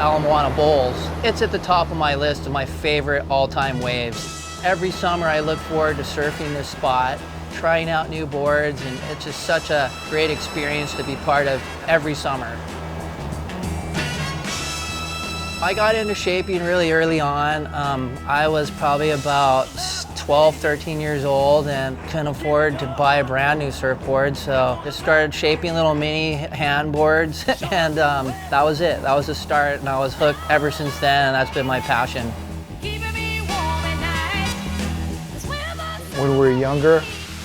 Ala Bowls. It's at the top of my list of my favorite all-time waves. Every summer I look forward to surfing this spot, trying out new boards, and it's just such a great experience to be part of every summer. I got into shaping really early on. I was probably about 12, 13 years old and couldn't afford to buy a brand new surfboard, so just started shaping little mini hand boards and that was it. That was the start, and I was hooked ever since then, and that's been my passion. When we were younger,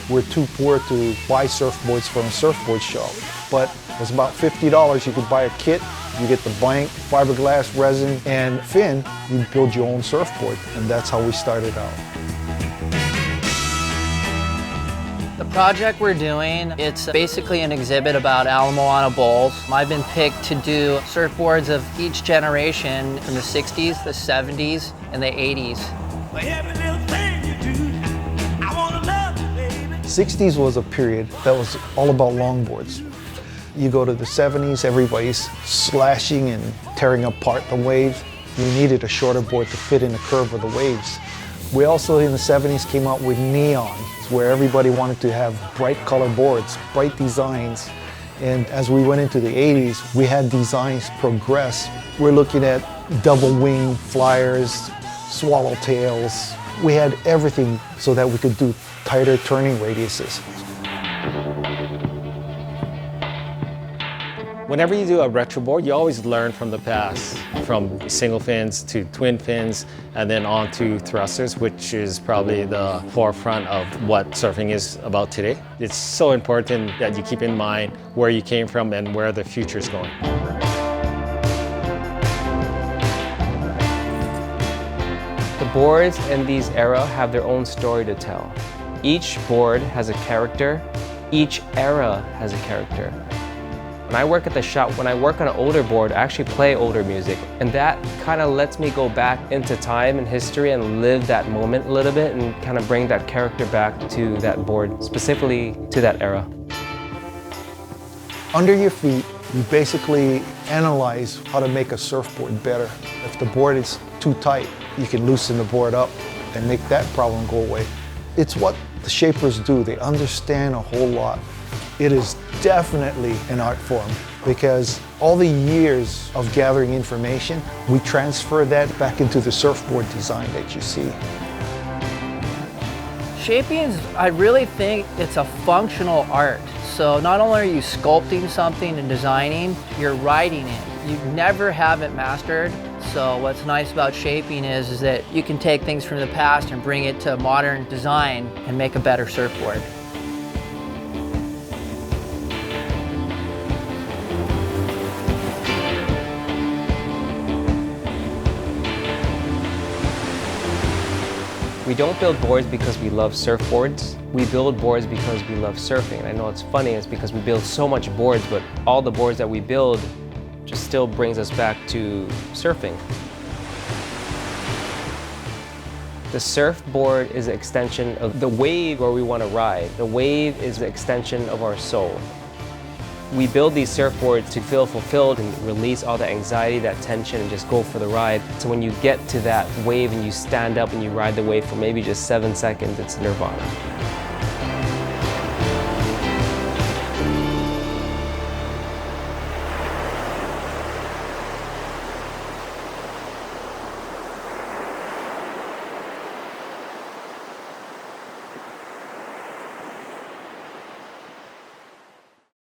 we were too poor to buy surfboards from a surfboard shop, but it was about $50. You could buy a kit. You get the blank, fiberglass, resin, and fin. You build your own surfboard, and that's how we started out. The project we're doing, it's basically an exhibit about Ala Bowls. I've been picked to do surfboards of each generation from the 60s, the 70s, and the 80s. 60s was a period that was all about longboards. You go to the 70s, everybody's slashing and tearing apart the waves. You needed a shorter board to fit in the curve of the waves. We also, in the 70s, came out with neon, where everybody wanted to have bright color boards, bright designs. And as we went into the 80s, we had designs progress. We're looking at double wing flyers, swallowtails. We had everything so that we could do tighter turning radiuses. Whenever you do a retro board, you always learn from the past, from single fins to twin fins, and then on to thrusters, which is probably the forefront of what surfing is about today. It's so important that you keep in mind where you came from and where the future is going. The boards in these era have their own story to tell. Each board has a character, each era has a character. When I work at the shop, when I work on an older board, I actually play older music. And that kind of lets me go back into time and history and live that moment a little bit and kind of bring that character back to that board, specifically to that era. Under your feet, you basically analyze how to make a surfboard better. If the board is too tight, you can loosen the board up and make that problem go away. It's what the shapers do. They understand a whole lot. It is definitely an art form because all the years of gathering information, we transfer that back into the surfboard design that you see. Shaping, I really think it's a functional art. So not only are you sculpting something and designing, you're writing it. You never have it mastered. So what's nice about shaping is that you can take things from the past and bring it to modern design and make a better surfboard. We don't build boards because we love surfboards. We build boards because we love surfing. I know it's funny, it's because we build so much boards, but all the boards that we build just still brings us back to surfing. The surfboard is an extension of the wave where we want to ride. The wave is an extension of our soul. We build these surfboards to feel fulfilled and release all that anxiety, that tension, and just go for the ride. So when you get to that wave and you stand up and you ride the wave for maybe just 7 seconds, it's nirvana.